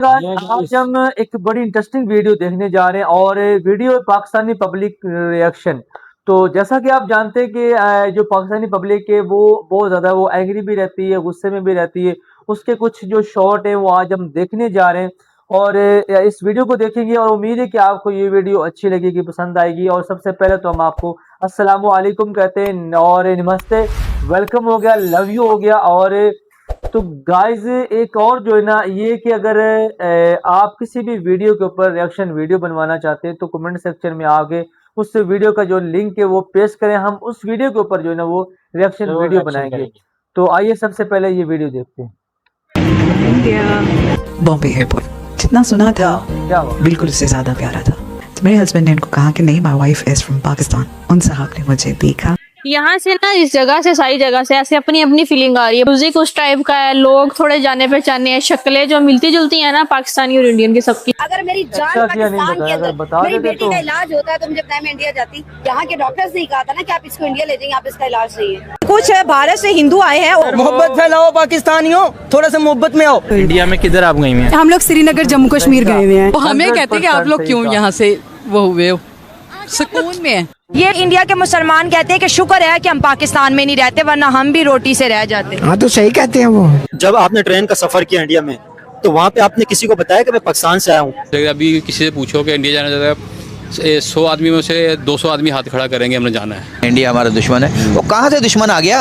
आज हम एक बड़ी इंटरेस्टिंग वीडियो देखने जा रहे हैं और वीडियो पाकिस्तानी पब्लिक रिएक्शन। तो जैसा कि आप जानते हैं कि जो पाकिस्तानी पब्लिक है वो बहुत ज़्यादा वो एंग्री भी रहती है, गुस्से में भी रहती है। उसके कुछ जो शॉट है वो आज हम देखने जा रहे हैं और इस वीडियो को देखेंगे और उम्मीद है कि आपको ये वीडियो अच्छी लगेगी, पसंद आएगी। और सबसे पहले तो हम आपको अस्सलाम वालेकुम कहते हैं और नमस्ते, वेलकम हो गया, लव यू हो गया। और तो गाइज एक और जो है ना ये कि अगर आप किसी भी वीडियो के ऊपर रिएक्शन वीडियो बनवाना चाहते हैं तो कमेंट सेक्शन में आके उस वीडियो का जो लिंक है वो पेस्ट करें, हम उस वीडियो के ऊपर जो है ना वो रिएक्शन वीडियो बनाएंगे। तो आइए सबसे पहले ये वीडियो देखते हैं। बॉम्बे एयरपोर्ट जितना सुना था क्या बिल्कुल उससे ज्यादा प्यारा था। तो मेरे हस्बैंड ने उनको कहा कि नहीं, my wife is from Pakistan. उन साहब ने मुझे देखा, यहाँ से ना इस जगह से सारी जगह से ऐसे अपनी अपनी फीलिंग आ रही है। म्यूजिक उस टाइप का है, लोग थोड़े जाने पहचाने हैं, शक्लें जो मिलती जुलती है ना पाकिस्तानी और इंडियन की सबकी। अगर मेरी जान पाकिस्तान के अंदर मेरी बेटी का इलाज होता है तो मुझे पता मैं इंडिया जाती। यहाँ के डॉक्टर्स ने कहा था ना कि आप इसको इंडिया ले जाएंगे, आप इसका इलाज नहीं है। कुछ भारत से हिंदू आए हैं, मोहब्बत फैलाओ पाकिस्तानियों, थोड़ा सा मोहब्बत में आओ। इंडिया में किधर आप गई हैं? हम लोग श्रीनगर जम्मू कश्मीर गए हुए हैं। हमें कहते हैं कि आप लोग क्यों यहाँ से वो हुए हो, सुकून में है। ये इंडिया के मुसलमान कहते हैं कि शुक्र है कि हम पाकिस्तान में नहीं रहते, वरना हम भी रोटी से रह जाते। हाँ तो सही कहते हैं वो। जब आपने ट्रेन का सफर किया इंडिया में तो वहाँ पे आपने किसी को बताया कि मैं पाकिस्तान से आया हूँ? अभी किसी से पूछो कि इंडिया जाना चाहता है, 100 आदमी में से 200 आदमी हाथ खड़ा करेंगे हमने जाना है। इंडिया हमारा दुश्मन है। वो कहाँ से दुश्मन आ गया?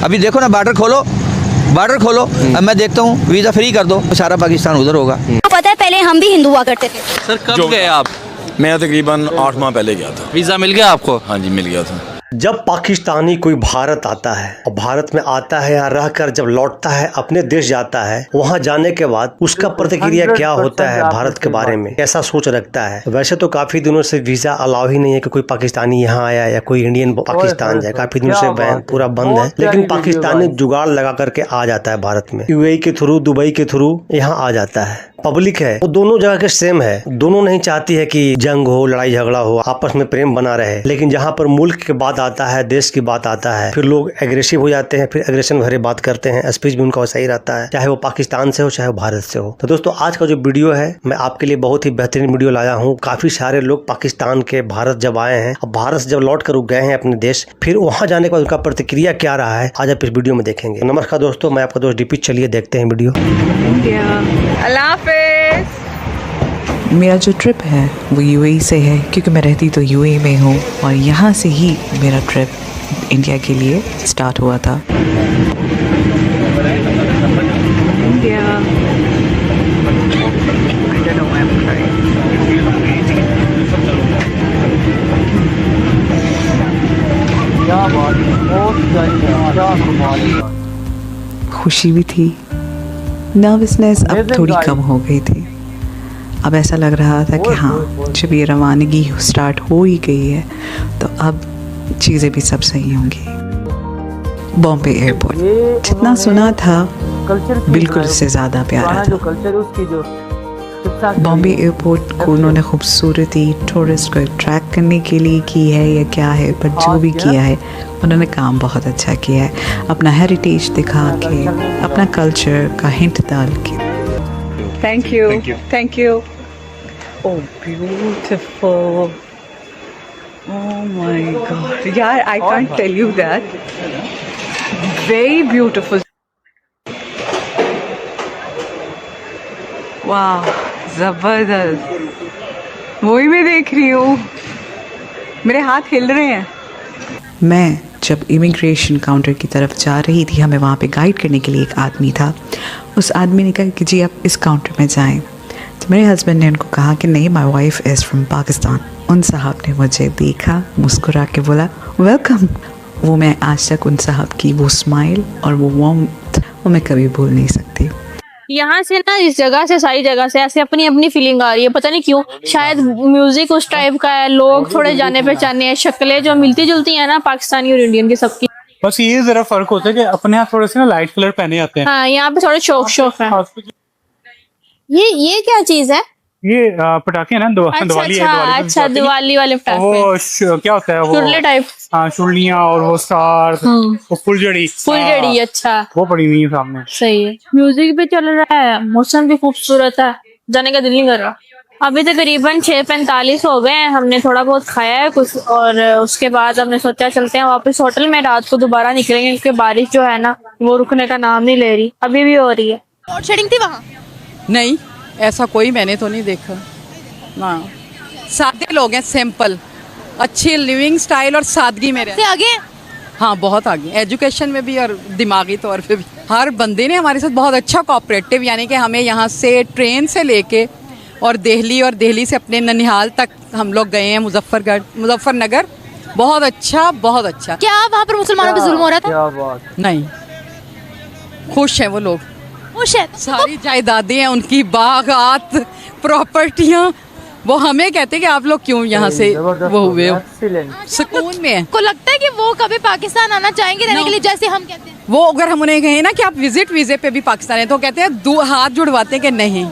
अभी देखो ना, बॉर्डर खोलो। अब मैं देखता हूँ वीजा फ्री कर दो, सारा पाकिस्तान उधर होगा। पता है पहले हम भी हिंदू हुआ करते थे। सर कब गए आप? मैं तकरीबन 8 माह पहले गया था। वीजा मिल गया आपको? हाँ जी, मिल गया था। जब पाकिस्तानी कोई भारत आता है और भारत में आता है या रहकर जब लौटता है अपने देश जाता है, वहाँ जाने के बाद उसका प्रतिक्रिया क्या होता है भारत के बारे में, कैसा सोच रखता है। वैसे तो काफी दिनों से वीजा अलाउ ही नहीं है कि कोई पाकिस्तानी यहाँ आया या कोई इंडियन पाकिस्तान जाए, काफी दिनों से बैन पूरा बंद है। लेकिन पाकिस्तानी जुगाड़ लगा करके आ जाता है भारत में, यूएई के थ्रू, दुबई के थ्रू यहाँ आ जाता है। पब्लिक है वो दोनों जगह के सेम है, दोनों नहीं चाहती है कि जंग हो, लड़ाई झगड़ा हो, आपस में प्रेम बना रहे। लेकिन जहाँ पर मुल्क की बात आता है, देश की बात आता है, फिर लोग एग्रेसिव हो जाते हैं, फिर एग्रेशन भरे बात करते हैं। स्पीच भी उनका वैसा ही रहता है, चाहे वो पाकिस्तान से हो चाहे वो भारत से हो। तो दोस्तों आज का जो वीडियो है मैं आपके लिए बहुत ही बेहतरीन वीडियो लाया हूँ। काफी सारे लोग पाकिस्तान के भारत जब आए हैं, अब भारत से जब लौट कर गए हैं अपने देश, फिर वहाँ जाने के बाद उनका प्रतिक्रिया क्या रहा है आज आप इस वीडियो में देखेंगे। नमस्कार दोस्तों, मैं आपका दोस्त डीपी, चलिए देखते हैं वीडियो। अल्लाह हाफिज़। मेरा जो ट्रिप है वो यूएई से है, क्योंकि मैं रहती तो यूएई में हूँ और यहाँ से ही मेरा ट्रिप इंडिया के लिए स्टार्ट हुआ था। खुशी भी थी, नर्वसनेस अब थोड़ी कम हो गई थी। अब ऐसा लग रहा था कि हाँ, जब ये रवानगी स्टार्ट हो ही गई है तो अब चीज़ें भी सब सही होंगी। बॉम्बे एयरपोर्ट जितना सुना था बिल्कुल उससे ज़्यादा प्यारा था। बॉम्बे एयरपोर्ट को उन्होंने खूबसूरती टूरिस्ट को अट्रैक्ट करने के लिए की है या क्या है, पर जो भी किया है उन्होंने काम बहुत अच्छा किया है, अपना हेरिटेज दिखा के, अपना कल्चर का हिंट डाल के। Thank you. Oh, beautiful. Oh my God. Yeah, I can't tell you that. Very beautiful. Wow, जबरदस्त। वही मैं देख रही हूँ, मेरे हाथ हिल रहे हैं। मैं जब इमिग्रेशन काउंटर की तरफ जा रही थी, हमें वहाँ पे गाइड करने के लिए एक आदमी था। उस आदमी ने कहा कि जी आप इस काउंटर में जाएं। तो मेरे हस्बैंड ने उनको कहा कि नहीं, my wife is from Pakistan. उन साहब ने मुझे देखा, मुस्कुरा के बोला वेलकम। वो मैं आज तक उन साहब की वो स्माइल और वो वार्मथ वो मैं कभी भूल नहीं सकती। यहाँ से ना इस जगह से सारी जगह से ऐसे अपनी अपनी फीलिंग आ रही है, पता नहीं क्यों। शायद म्यूजिक उस टाइप का है, लोग थोड़े जाने पहचाने हैं, शक्लें जो मिलती जुलती है ना पाकिस्तानी और इंडियन की सबकी। बस ये जरा फर्क होता है कि अपने यहाँ थोड़े से ना लाइट कलर पहने जाते हैं। हाँ, यहाँ पे थोड़े शौक है। ये क्या चीज है? ये पटाखे ना, दिवाली है। अच्छा, दिवाली वाले पटाखे। वो क्या होता है, वो शुरले टाइप। हाँ, शुरलियाँ और वो स्टार, वो फुलझड़ी। अच्छा, वो पड़ी हुई है सामने। सही है। म्यूजिक भी चल रहा है, मौसम भी खूबसूरत है। जाने का दिल नहीं कर रहा। अभी तकरीबन 6:45 हो गए हैं, हमने थोड़ा बहुत खाया है कुछ और उसके बाद हमने सोचा चलते हैं वापस होटल में, रात को दोबारा निकलेंगे क्योंकि बारिश जो है ना वो रुकने का नाम नहीं ले रही, अभी भी हो रही है। लोड शेडिंग थी वहाँ? नहीं, ऐसा कोई मैंने तो नहीं देखा ना। सादे लोग हैं, सिंपल, अच्छी लिविंग स्टाइल और सादगी में रहते से आगे? हाँ, बहुत आगे, एजुकेशन में भी और दिमागी तौर पे भी। हर बंदे ने हमारे साथ बहुत अच्छा कोऑपरेटिव, यानी कि हमें यहाँ से ट्रेन से लेके और दिल्ली से अपने ननिहाल तक हम लोग गए हैं, मुजफ्फरनगर। बहुत अच्छा, बहुत अच्छा। क्या वहाँ पर मुसलमानों पे जुल्म हो रहा था? क्या बात। नहीं, खुश हैं वो लोग, खुश है? सारी जायदादें हैं उनकी, बागात, प्रॉपर्टियाँ। वो हमें कहते हैं कि आप लोग क्यों यहाँ से वो हुए हो, सुकून में है। को लगता है कि वो कभी पाकिस्तान आना चाहेंगे रहने के लिए, जैसे हम कहते हैं? वो अगर हम उन्हें कहें ना कि आप विजिट वीजे पे भी पाकिस्तान है तो कहते हैं हाथ जुड़वाते हैं कि नहीं,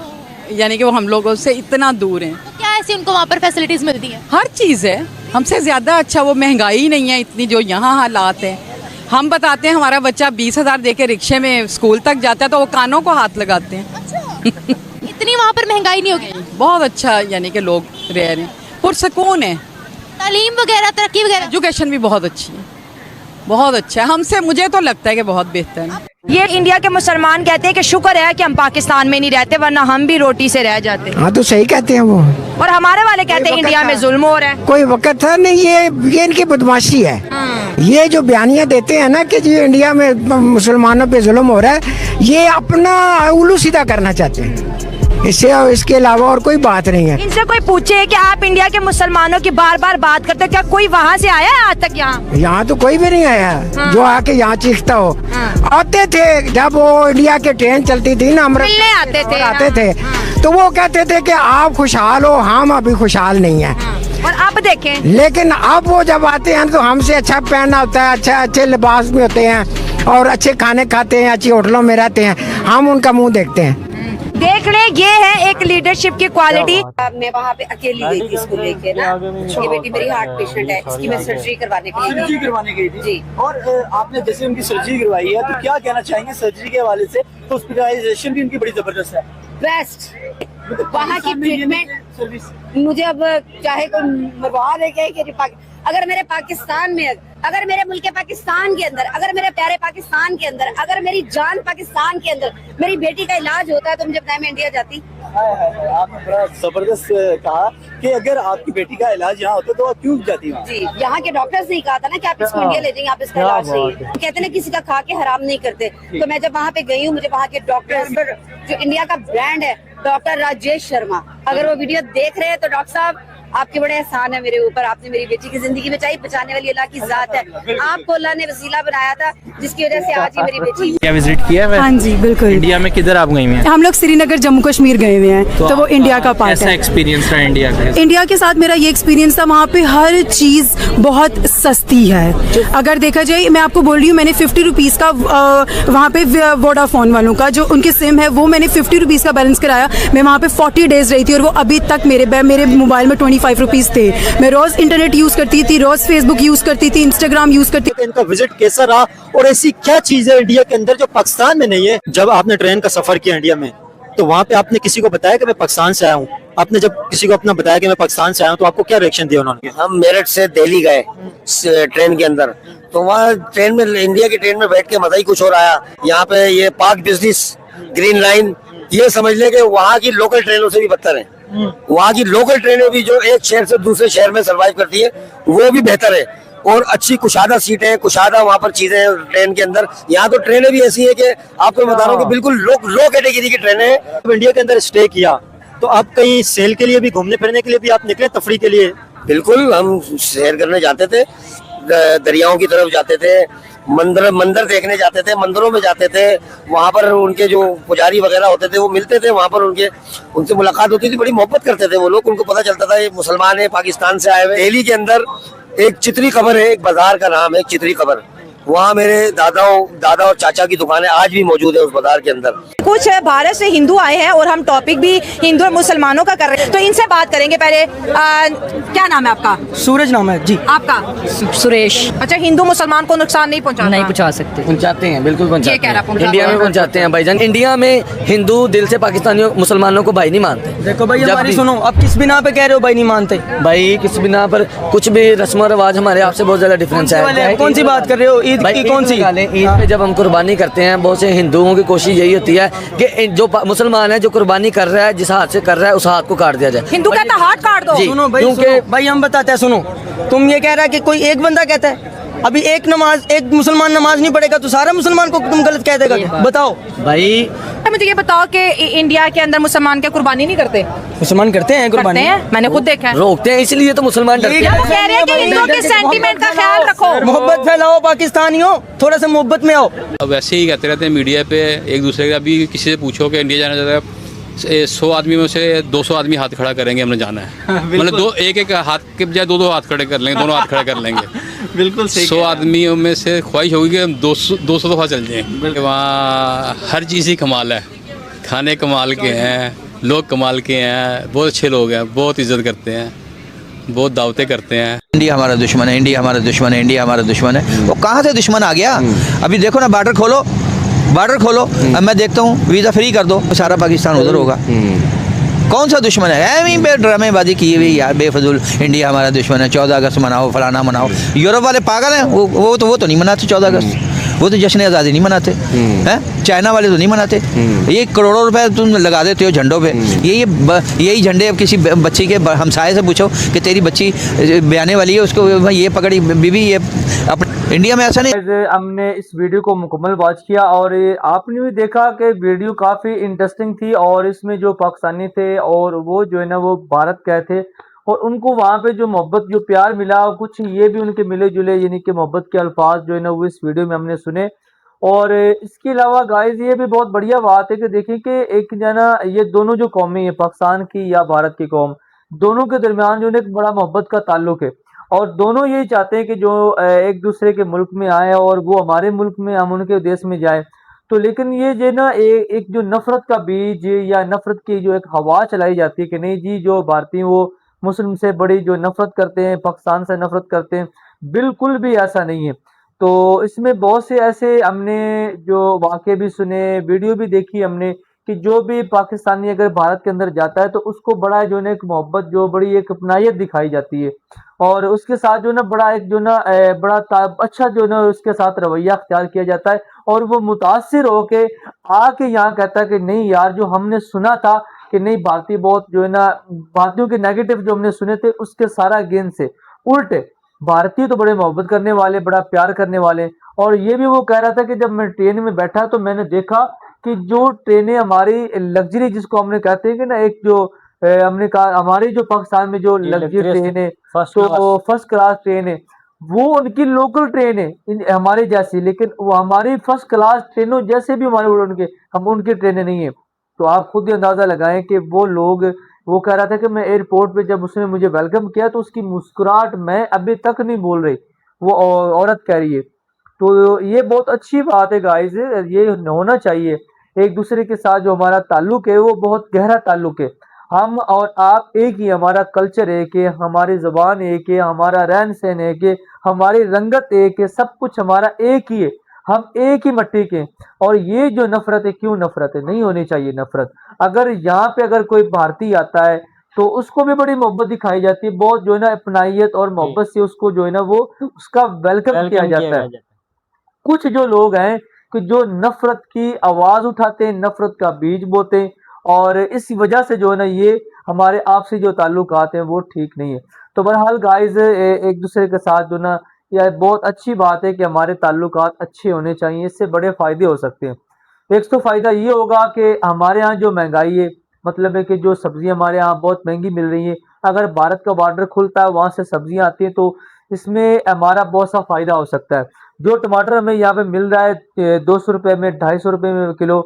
यानी कि वो हम लोगों से इतना दूर हैं। तो क्या ऐसी उनको वहाँ पर फैसिलिटीज मिलती है? हर चीज़ है, हमसे ज़्यादा अच्छा। वो महंगाई नहीं है इतनी जो यहाँ हालात है। हम बताते हैं हमारा बच्चा 20,000 दे के रिक्शे में स्कूल तक जाता है तो वो कानों को हाथ लगाते हैं। अच्छा। इतनी वहाँ पर महंगाई नहीं होगी? बहुत अच्छा, यानी कि लोग रह रहे हैं, पुरसकून है। तालीम वगैरह, तरक्की वगैरह? एजुकेशन भी बहुत अच्छी है, बहुत अच्छा है। हमसे मुझे तो लगता है कि बहुत बेहतर है। ये इंडिया के मुसलमान कहते हैं कि शुक्र है कि हम पाकिस्तान में नहीं रहते, वरना हम भी रोटी से रह जाते। हाँ तो सही कहते हैं वो। और हमारे वाले कहते हैं इंडिया में जुल्म हो रहा है। कोई वक्त था नहीं, ये इनकी बदमाशी है। ये जो बयानियां देते हैं ना कि जी इंडिया में मुसलमानों पे जुल्म हो रहा है, ये अपना उल्लू सीधा करना चाहते हैं, इसके अलावा और कोई बात नहीं है। इनसे कोई पूछे कि आप इंडिया के मुसलमानों की बार बार बात करते हो, क्या कोई वहाँ से आया है आज तक यहाँ? यहाँ तो कोई भी नहीं आया जो आके यहाँ चीखता हो। आते थे जब वो इंडिया के ट्रेन चलती थी ना, मिलने आते थे तो वो कहते थे कि आप खुशहाल हो, हम अभी खुशहाल नहीं है। और अब देखें, लेकिन अब वो जब आते हैं तो हमसे अच्छा पहनना होता है, अच्छे लिबास में होते हैं और अच्छे खाने खाते हैं, अच्छी होटलों में रहते हैं, हम उनका मुंह देखते हैं। देख ले, ये है एक लीडरशिप की क्वालिटी। मैं वहाँ पे अकेली गई थी इसको लेके ना, ये बेटी मेरी हार्ट पेशेंट है, इसकी मैं सर्जरी करवाने के लिए गई थी जी। और आपने जैसे उनकी सर्जरी करवाई है तो क्या कहना चाहेंगे सर्जरी के हवाले से? तो हॉस्पिटलाइजेशन भी उनकी बड़ी जबरदस्त है, बेस्ट। वहाँ की ट्रीटमेंट सर्विस मुझे अब चाहे कोई मरवा दे कि अगर मेरे पाकिस्तान में, अगर मेरे मुल्क पाकिस्तान के अंदर, अगर मेरे प्यारे पाकिस्तान के अंदर, अगर मेरी जान पाकिस्तान के अंदर मेरी बेटी का इलाज होता है तो मुझे बताया मैं इंडिया जाती। आपने बड़ा जबरदस्त कहा कि अगर आपकी बेटी का इलाज यहाँ होता तो आप क्यों जाती वहाँ? जी, यहाँ के डॉक्टर्स ने कहा था ना कि आप इसको इंडिया ले जाएंगे, आप इसका इलाज चाहिए। कहते ना किसी का खा के हराम नहीं करते। तो मैं जब वहाँ पे गई हूँ, मुझे वहाँ के डॉक्टर्स, जो इंडिया का ब्रांड है डॉक्टर राजेश शर्मा, अगर वो वीडियो देख रहे हैं तो डॉक्टर साहब आपके बड़े एहसान है मेरे ऊपर, आपने मेरी बेटी की जिंदगी बचाई, बचाने वाली अल्लाह की जात है। आपको अल्लाह ने वसीला बनाया था जिसकी वजह से आज ही मेरी बेटी। क्या विजिट किया है? हाँ जी बिल्कुल। इंडिया में किधर आप गई हैं? हम लोग श्रीनगर जम्मू कश्मीर गए हुए हैं, तो वो इंडिया का पार्ट ऐसा है। एक्सपीरियंस रहा इंडिया का? इंडिया के साथ मेरा ये एक्सपीरियंस था, वहाँ पे हर चीज़ बहुत सस्ती है। अगर देखा जाए, मैं आपको बोल रही हूँ, मैंने 50 रुपीज़ का वहाँ पे वोडाफोन वालों का जो उनके सिम है वो मैंने 50 रुपीज़ का बैलेंस कराया। मैं वहाँ पे 40 डेज रही थी और वो अभी तक मेरे मोबाइल में 25 रुपीज़ थे। मैं रोज इंटरनेट यूज करती थी, रोज फेसबुक यूज करती थी, इंस्टाग्राम यूज करती थी। इनका विजिट कैसा रहा और ऐसी क्या चीज है इंडिया के अंदर जो पाकिस्तान में नहीं है? जब आपने ट्रेन का सफर किया इंडिया में तो वहाँ पे आपने किसी को बताया कि मैं पाकिस्तान से आया हूँ? आपने जब किसी को अपना बताया कि मैं पाकिस्तान से आया हूँ तो आपको क्या रिएक्शन दिया उन्होंने? हम मेरठ से दिल्ली गए ट्रेन के अंदर, तो वहाँ ट्रेन में, इंडिया की ट्रेन में बैठ के मजा ही कुछ और आया। यहाँ पे ये पाक बिजनेस, ग्रीन लाइन, ये समझ ले कि वहाँ की लोकल ट्रेनों से भी बदतर है। वहाँ की लोकल ट्रेनें भी जो एक शहर से दूसरे शहर में सर्वाइव करती है वो भी बेहतर है और अच्छी कुशादा सीटें, कुशादा वहाँ पर चीजें हैं ट्रेन के अंदर। यहाँ तो ट्रेनें भी ऐसी है कि आपको बता रहा हूँ कि बिल्कुल लो कैटेगरी की ट्रेनें हैं। इंडिया के अंदर स्टे किया तो आप कहीं सेल के लिए भी, घूमने फिरने के लिए भी आप निकले, तफरी के लिए? बिल्कुल, हम सैर करने जाते थे, दरियाओं की तरफ जाते थे, मंदिर देखने जाते थे, मंदिरों में जाते थे। वहाँ पर उनके जो पुजारी वगैरह होते थे वो मिलते थे, वहाँ पर उनसे मुलाकात होती थी, बड़ी मोहब्बत करते थे वो लोग। उनको पता चलता था ये मुसलमान है, पाकिस्तान से आए हुए। दिल्ली के अंदर एक चितरी कबर है, एक बाजार का नाम है चितरी कबर, वहाँ मेरे दादा और चाचा की दुकानें आज भी मौजूद है उस बाजार के अंदर। कुछ भारत से हिंदू आए हैं और हम टॉपिक भी हिंदू और मुसलमानों का कर रहे हैं, तो इनसे बात करेंगे। पहले क्या नाम है आपका? सूरज नाम है जी। आपका? सुरेश। अच्छा, हिंदू मुसलमान को नुकसान नहीं पहुंचा सकते? पहुंचाते हैं, बिल्कुल ये कह रहा पहुंचाते हैं। इंडिया में पहुंचाते हैं भाईजान। इंडिया में हिंदू दिल से पाकिस्तानियों मुसलमानों को भाई नहीं मानते। देखो भाई हमारी सुनो, अब किस बिना पे कह रहे हो भाई नहीं मानते? भाई किस बिना पर? कुछ भी रस्म रिवाज हमारे आपसे बहुत ज्यादा डिफरेंस है। कौन सी बात कर रहे हो? ईद की कौन सी? ईद पे जब हम कुर्बानी करते हैं, बहुत से हिंदुओं की कोशिश यही होती है कि जो मुसलमान है जो कुर्बानी कर रहा है, जिस हाथ से कर रहा है उस हाथ को काट दिया जाए। हिंदू कहता है हाथ काट दो। सुनो भाई, क्योंकि भाई हम बताते हैं, सुनो, तुम ये कह रहा है कि कोई एक बंदा कहता है, अभी एक मुसलमान नमाज नहीं पढ़ेगा तो सारा मुसलमान को तुम गलत कह देगा? बताओ भाई। मुझे ये बताओ कि इंडिया के अंदर मुसलमान क्या कुर्बानी नहीं करते? मुसलमान करते हैं कुर्बानी। मैंने खुद देखा है। रोकते हैं, इसलिए तो मुसलमान डरते हैं। वो कह रहे हैं कि हिंदुओं के सेंटीमेंट का ख्याल रखो। मोहब्बत फैलाओ पाकिस्तानियों, थोड़ा सा मोहब्बत में आओ। अब वैसे ही कहते रहते हैं मीडिया पे एक दूसरे का। अभी किसी से पूछो कि इंडिया जाना चाहता है, 100 आदमी में से 200 आदमी हाथ खड़ा करेंगे हमने जाना है। मतलब एक हाथ के बजाय 2 हाथ खड़े कर लेंगे, दोनों हाथ खड़े कर लेंगे। बिल्कुल सही। 100 आदमियों में से ख्वाहिश होगी कि हम 200 दफ़ा चल जाएँ। वहाँ हर चीज़ ही कमाल है, खाने कमाल के हैं, लोग कमाल के हैं, बहुत अच्छे लोग हैं, बहुत इज्जत करते हैं, बहुत दावतें करते हैं। इंडिया हमारा दुश्मन है, इंडिया हमारा दुश्मन है, इंडिया हमारा दुश्मन है। वो कहाँ से दुश्मन आ गया? अभी देखो ना, बार्डर खोलो, अब मैं देखता हूँ वीज़ा फ्री कर दो, सारा पाकिस्तान उधर होगा। कौन सा दुश्मन है? वहीं पे ड्रामेबाजी की हुई यार, बेफजूल। इंडिया हमारा दुश्मन है, 14 अगस्त मनाओ, फलाना मनाओ। यूरोप वाले पागल हैं, वो तो नहीं मनाते 14 अगस्त, वो तो जश्न आज़ादी नहीं मनाते हैं। चाइना वाले तो नहीं मनाते। ये करोड़ों रुपए तुम लगा देते हो झंडों पे। यही झंडे अब किसी बच्ची के हमसाये से पूछो कि तेरी बच्ची ब्याने वाली है, उसको ये पकड़ी बीबी, ये इंडिया में ऐसा नहीं। हमने इस वीडियो को मुकम्मल वॉच किया और आपने भी देखा कि वीडियो काफ़ी इंटरेस्टिंग थी और इसमें जो पाकिस्तानी थे और वो जो है ना वो भारत गए थे और उनको वहाँ पे जो मोहब्बत जो प्यार मिला, कुछ ये भी उनके मिले जुले यानी कि मोहब्बत के अल्फाज जो है ना वो इस वीडियो में हमने सुने। और इसके अलावा गाइस ये भी बहुत बढ़िया बात है कि देखिए कि एक जना ये दोनों जो कौमें हैं, पाकिस्तान की या भारत की कौम, दोनों के दरमियान जो है एक बड़ा मोहब्बत का ताल्लुक है और दोनों यही चाहते हैं कि जो एक दूसरे के मुल्क में आए और वो हमारे मुल्क में, हम उनके देश में जाए। तो लेकिन ये जो ना एक जो नफरत का बीज या नफरत की जो एक हवा चलाई जाती है कि नहीं जी, जो भारतीय वो मुस्लिम से बड़ी जो नफरत करते हैं, पाकिस्तान से नफरत करते हैं, बिल्कुल भी ऐसा नहीं है। तो इसमें बहुत से ऐसे हमने जो वाक़े भी सुने, वीडियो भी देखी हमने कि जो भी पाकिस्तानी अगर भारत के अंदर जाता है तो उसको बड़ा जो है एक मोहब्बत, जो बड़ी एक अपनायत दिखाई जाती है और उसके साथ जो ना बड़ा एक जो ना बड़ा अच्छा जो ना उसके साथ रवैया अख्तियार किया जाता है और वो मुतासिर होके आके यहाँ कहता है कि नहीं यार, जो हमने सुना था कि नहीं भारतीय बहुत जो है ना, भारतीयों के नेगेटिव जो हमने सुने थे उसके सारा अगेंस्ट से उल्टे भारतीय तो बड़े मोहब्बत करने वाले, बड़ा प्यार करने वाले। और ये भी वो कह रहा था कि जब मैं ट्रेन में बैठा तो मैंने देखा कि जो ट्रेनें हमारी लग्जरी जिसको हमने कहते हैं कि ना, एक जो हमने कहा हमारी जो पाकिस्तान में जो लग्जरी ट्रेन है, तो फर्स्ट क्लास ट्रेन है, वो उनकी लोकल ट्रेन है हमारे जैसी, लेकिन वो हमारी फर्स्ट क्लास ट्रेनों जैसे भी हमारे हम उनकी ट्रेनें नहीं है। तो आप खुद ही अंदाजा लगाएं कि वो लोग, वो कह रहा था कि मैं एयरपोर्ट पे जब उसने मुझे वेलकम किया तो उसकी मुस्कुराहट मैं अभी तक नहीं बोल रही, वो औरत कह रही है। तो ये बहुत अच्छी बात है गाइस, ये होना चाहिए। एक दूसरे के साथ जो हमारा ताल्लुक है वो बहुत गहरा ताल्लुक है। हम और आप एक ही, हमारा कल्चर एक है, हमारी ज़बान एक है, हमारा रहन सहन एक है, हमारी रंगत एक है, सब कुछ हमारा एक ही है, हम एक ही मिट्टी के। और ये जो नफरत है, क्यों नफरत है? नहीं होनी चाहिए नफरत। अगर यहाँ पे अगर कोई भारतीय आता है तो उसको भी बड़ी मोहब्बत दिखाई जाती है, बहुत जो है ना अपनाइयत और मोहब्बत से उसको जो है ना वो उसका वेलकम किया जाता है। कुछ जो लोग हैं कि जो नफरत की आवाज उठाते हैं, नफरत का बीज बोते हैं और इस वजह से जो है ना ये हमारे आपसी जो ताल्लुकात हैं वो ठीक नहीं है। तो बहरहाल गाइज एक दूसरे के साथ जो ना, यह बहुत अच्छी बात है कि हमारे ताल्लुकात अच्छे होने चाहिए, इससे बड़े फ़ायदे हो सकते हैं। एक तो फ़ायदा ये होगा कि हमारे यहाँ जो महंगाई है, मतलब है कि जो सब्ज़ियाँ हमारे यहाँ बहुत महंगी मिल रही हैं, अगर भारत का बॉर्डर खुलता है, वहाँ से सब्ज़ियाँ आती हैं, तो इसमें हमारा बहुत सा फ़ायदा हो सकता है। जो टमाटर हमें यहाँ पे मिल रहा है 200 रुपये में, 250 रुपये में किलो,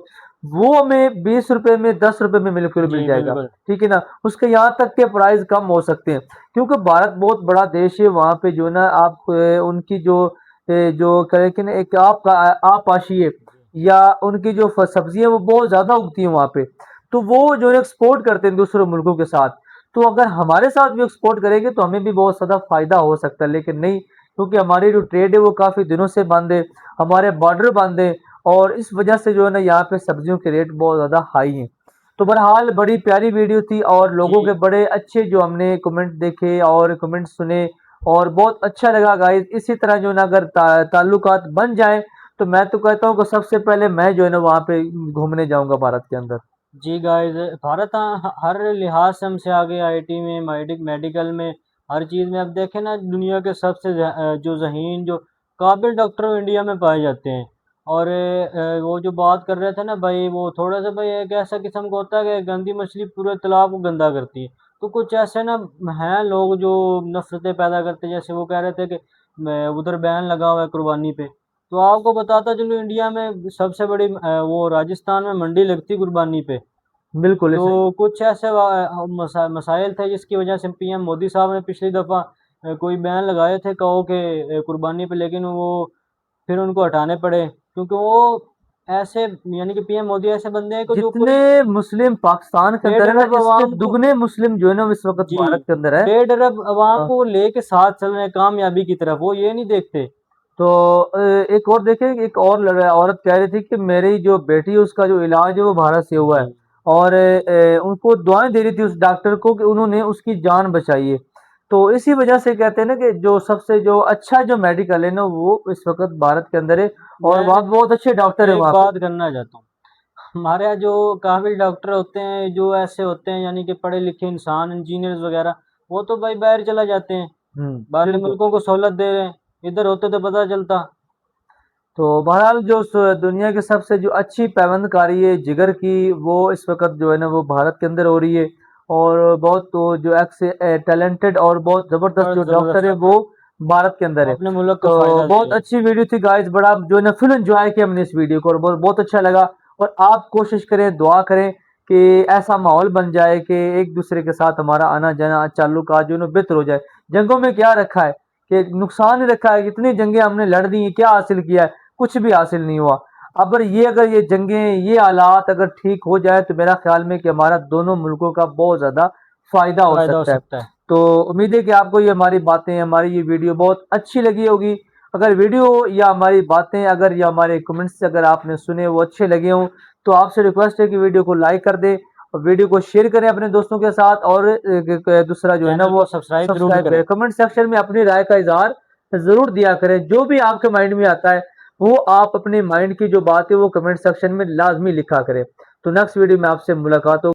वो हमें 20 रुपये में, 10 रुपये में किलो मिल जाएगा, ठीक है ना। उसके यहाँ तक के प्राइस कम हो सकते हैं क्योंकि भारत बहुत बड़ा देश है। वहाँ पे जो ना आप उनकी जो करें कि ना एक आपाशी है, या उनकी जो सब्जियां वो बहुत ज़्यादा उगती हैं वहाँ पे, तो वो जो है एक्सपोर्ट करते हैं दूसरे मुल्कों के साथ। तो अगर हमारे साथ भी एक्सपोर्ट करेंगे तो हमें भी बहुत ज़्यादा फ़ायदा हो सकता है, लेकिन नहीं, क्योंकि हमारी जो ट्रेड है वो काफ़ी दिनों से बंद है, हमारे बॉर्डर बंद है, और इस वजह से जो है ना यहाँ पे सब्जियों के रेट बहुत ज़्यादा हाई हैं। तो बहरहाल बड़ी प्यारी वीडियो थी और लोगों के बड़े अच्छे जो हमने कमेंट देखे और कमेंट सुने और बहुत अच्छा लगा गाइस। इसी तरह जो है ना अगर ताल्लुकात बन जाएं तो मैं तो कहता हूँ कि सबसे पहले मैं जो है ना वहाँ पे घूमने जाऊँगा भारत के अंदर। जी गाइस, भारत हर लिहाज से हमसे आगे, आईटी में, मेडिकल में, हर चीज़ में। अब देखें ना, दुनिया के सबसे जो ज़हीन, जो काबिल डॉक्टर इंडिया में पाए जाते हैं। और वो जो बात कर रहे थे ना भाई, वो थोड़ा सा भाई एक ऐसा किस्म का होता है कि गंदी मछली पूरे तालाब को गंदा करती है। तो कुछ ऐसे ना हैं लोग जो नफ़रतें पैदा करते हैं, जैसे वो कह रहे थे कि उधर बैन लगा हुआ है कुर्बानी पे। तो आपको बताता चलो, इंडिया में सबसे बड़ी वो राजस्थान में मंडी लगती है कुर्बानी पे। बिल्कुल। तो कुछ ऐसे मसाइल थे जिसकी वजह से पीएम मोदी साहब ने पिछली दफ़ा कोई बैन लगाए थे कहो के कुर्बानी पे, लेकिन वो फिर उनको हटाने पड़े, क्योंकि वो ऐसे, यानी कि पीएम मोदी ऐसे बंदे हैं कि जो जितने मुस्लिम पाकिस्तान के अंदर है ना, इससे दुगने मुस्लिम जो है ना इस वक्त भारत के अंदर है। 1.5 अरब अवाम को लेके साथ चल रहे हैं कामयाबी की तरफ, वो ये नहीं देखते। तो एक और देखें, एक और औरत कह रही थी कि मेरी जो बेटी है उसका जो इलाज है वो भारत से हुआ है, और उनको दुआएं दे रही थी उस डॉक्टर को कि उन्होंने उसकी जान बचाई है। तो इसी वजह से कहते हैं ना कि जो सबसे जो अच्छा जो मेडिकल है ना वो इस वक्त भारत के अंदर है, और वहाँ बहुत अच्छे डॉक्टर है। एक वहाँ बात करना चाहता हूँ, हमारे यहाँ जो काबिल डॉक्टर होते हैं, जो ऐसे होते हैं यानी कि पढ़े लिखे इंसान, इंजीनियर्स वगैरह, वो तो भाई बाहर चला जाते हैं, बाहर मुल्कों को सहूलत दे रहे हैं, इधर होते तो पता चलता। तो बहरहाल जो दुनिया की सबसे जो अच्छी पैबंदकारी है जिगर की, वो इस वक्त जो है ना वो भारत के अंदर हो रही है, और बहुत तो जो टैलेंटेड और बहुत ज़बरदस्त जो डॉक्टर है वो भारत के अंदर है। अपने मुल्क को तो फायदा बहुत अच्छी वीडियो थी गाइस, बड़ा जो है ना फुल एंजॉय किया हमने इस वीडियो को, और बहुत अच्छा लगा। और आप कोशिश करें, दुआ करें कि ऐसा माहौल बन जाए कि एक दूसरे के साथ हमारा आना जाना ताल्लुकात जो है ना बेहतर हो जाए। जंगों में क्या रखा है कि नुकसान ही रखा है, कितनी जंगें हमने लड़ दी, क्या हासिल किया है? कुछ भी हासिल नहीं हुआ। अगर ये जंगें, ये हालात अगर ठीक हो जाए तो मेरा ख्याल में कि हमारा दोनों मुल्कों का बहुत ज़्यादा फ़ायदा हो सकता है। तो उम्मीद है कि आपको ये हमारी बातें, हमारी ये वीडियो बहुत अच्छी लगी होगी। अगर वीडियो या हमारी बातें अगर या हमारे कमेंट्स अगर आपने सुने वो अच्छे लगे हों, तो आपसे रिक्वेस्ट है कि वीडियो को लाइक कर दें और वीडियो को शेयर करें अपने दोस्तों के साथ, और दूसरा जो है ना वो सब्सक्राइब करें। कमेंट सेक्शन में अपनी राय का इजहार ज़रूर दिया करें, जो भी आपके माइंड में आता है वो आप अपने माइंड की जो बात है वो कमेंट सेक्शन में लाजमी लिखा करें। तो नेक्स्ट वीडियो में आपसे मुलाकात हो।